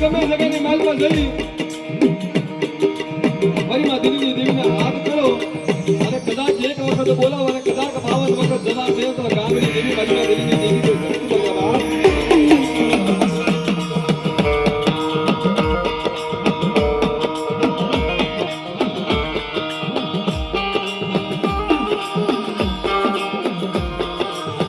ગમે જગ્યાની માલમાં જઈ ફરીમાં દીવીને હાથ કરો અને કદાચ એક વખત બોલાવો અને કદાચ 52 વખત જવાબ દે તો